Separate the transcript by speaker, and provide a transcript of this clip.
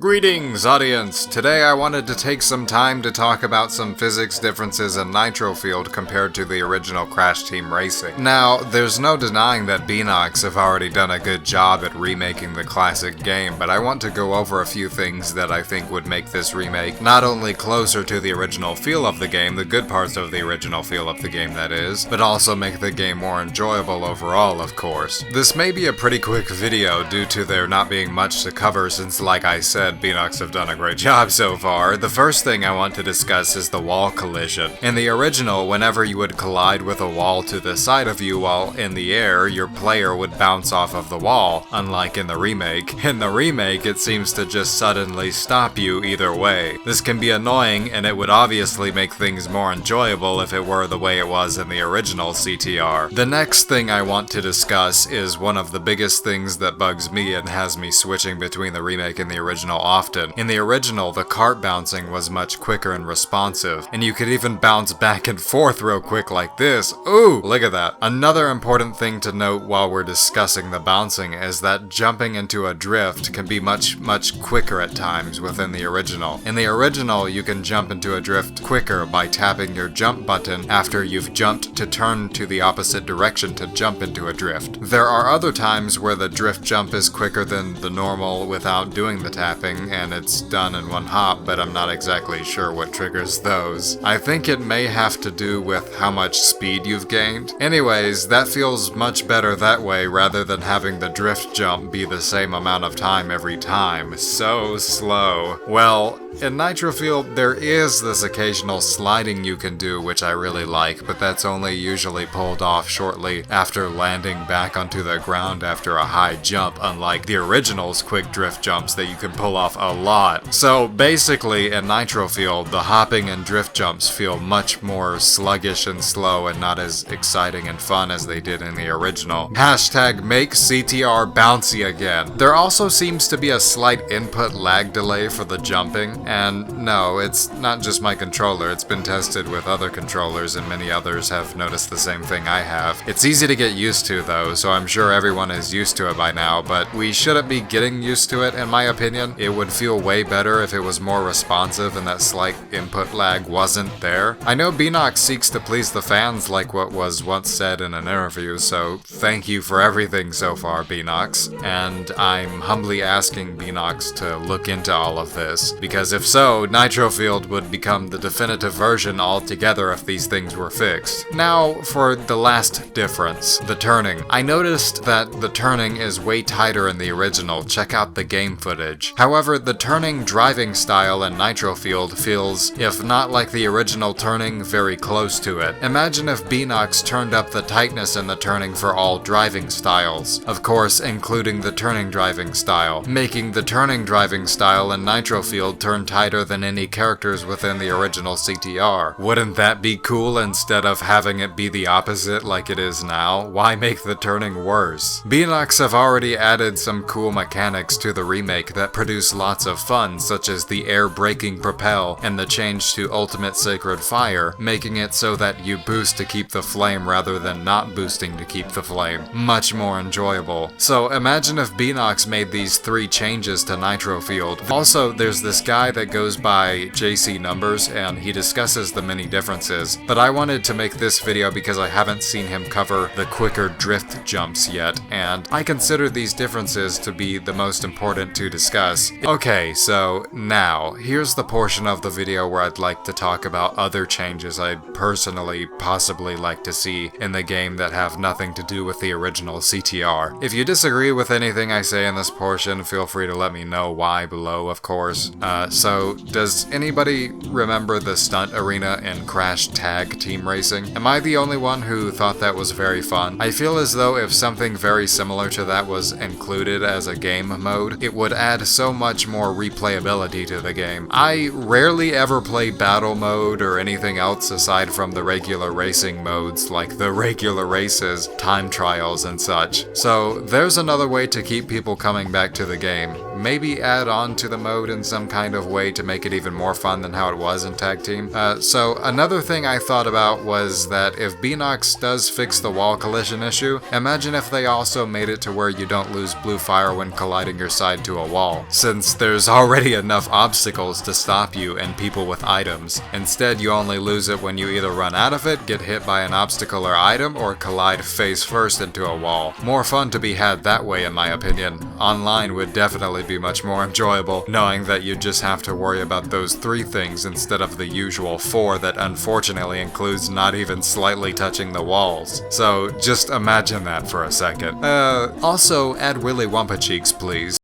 Speaker 1: Greetings, audience! Today I wanted to take some time to talk about some physics differences in Nitro-Fueled compared to the original Crash Team Racing. Now, there's no denying that Beanox have already done a good job at remaking the classic game, but I want to go over a few things that I think would make this remake not only closer to the original feel of the game, the good parts of the original feel of the game that is, but also make the game more enjoyable overall, of course. This may be a pretty quick video due to there not being much to cover since, like I said, Beanox have done a great job so far. The first thing I want to discuss is the wall collision. In the original, whenever you would collide with a wall to the side of you while in the air, your player would bounce off of the wall, unlike in the remake. In the remake, it seems to just suddenly stop you either way. This can be annoying, and it would obviously make things more enjoyable if it were the way it was in the original CTR. The next thing I want to discuss is one of the biggest things that bugs me and has me switching between the remake and the original often. In the original, the cart bouncing was much quicker and responsive, and you could even bounce back and forth real quick like this. Ooh, look at that. Another important thing to note while we're discussing the bouncing is that jumping into a drift can be much quicker at times within the original. In the original, you can jump into a drift quicker by tapping your jump button after you've jumped to turn to the opposite direction to jump into a drift. There are other times where the drift jump is quicker than the normal without doing the tapping, and it's done in one hop, but I'm not exactly sure what triggers those. I think it may have to do with how much speed you've gained. Anyways, that feels much better that way rather than having the drift jump be the same amount of time every time. So slow. Well, in Nitro-Fueled, there is this occasional sliding you can do, which I really like, but that's only usually pulled off shortly after landing back onto the ground after a high jump, unlike the original's quick drift jumps that you can pull off a lot. So basically, in Nitro-Fueled, the hopping and drift jumps feel much more sluggish and slow and not as exciting and fun as they did in the original. Hashtag make CTR bouncy again. There also seems to be a slight input lag delay for the jumping. And no, it's not just my controller, it's been tested with other controllers and many others have noticed the same thing I have. It's easy to get used to though, so I'm sure everyone is used to it by now, but we shouldn't be getting used to it in my opinion. It would feel way better if it was more responsive and that slight input lag wasn't there. I know Beanox seeks to please the fans like what was once said in an interview, so thank you for everything so far, Beanox. And I'm humbly asking Beanox to look into all of this, because if so, Nitro-Fueled would become the definitive version altogether if these things were fixed. Now, for the last difference, the turning. I noticed that the turning is way tighter in the original. Check out the game footage. However, the turning driving style in Nitro-Fueled feels, if not like the original turning, very close to it. Imagine if Beanox turned up the tightness in the turning for all driving styles. Of course, including the turning driving style, making the turning driving style in Nitro-Fueled turn tighter than any characters within the original CTR. Wouldn't that be cool instead of having it be the opposite like it is now? Why make the turning worse? Beanox have already added some cool mechanics to the remake that produce lots of fun, such as the air braking propel and the change to ultimate sacred fire, making it so that you boost to keep the flame rather than not boosting to keep the flame. Much more enjoyable. So imagine if Beanox made these 3 changes to Nitro-Fueled. Also, there's this guy that goes by JC Numbers and he discusses the many differences, but I wanted to make this video because I haven't seen him cover the quicker drift jumps yet, and I consider these differences to be the most important to discuss. Okay, so now, here's the portion of the video where I'd like to talk about other changes I'd personally possibly like to see in the game that have nothing to do with the original CTR. If you disagree with anything I say in this portion, feel free to let me know why below, of course. So, does anybody remember the stunt arena in Crash Tag Team Racing? Am I the only one who thought that was very fun? I feel as though if something very similar to that was included as a game mode, it would add so much more replayability to the game. I rarely ever play battle mode or anything else aside from the regular racing modes like the regular races, time trials, and such. So there's another way to keep people coming back to the game. maybe add on to the mode in some kind of way to make it even more fun than how it was in Tag Team. So another thing I thought about was that if Beanox does fix the wall collision issue, imagine if they also made it to where you don't lose blue fire when colliding your side to a wall, since there's already enough obstacles to stop you and people with items. Instead, you only lose it when you either run out of it, get hit by an obstacle or item, or collide face first into a wall. More fun to be had that way, in my opinion. Online would definitely be much more enjoyable, knowing that you just have to worry about those 3 things instead of the usual 4 that unfortunately includes not even slightly touching the walls. So just imagine that for a second. Also, add Willy Wumpa cheeks, please.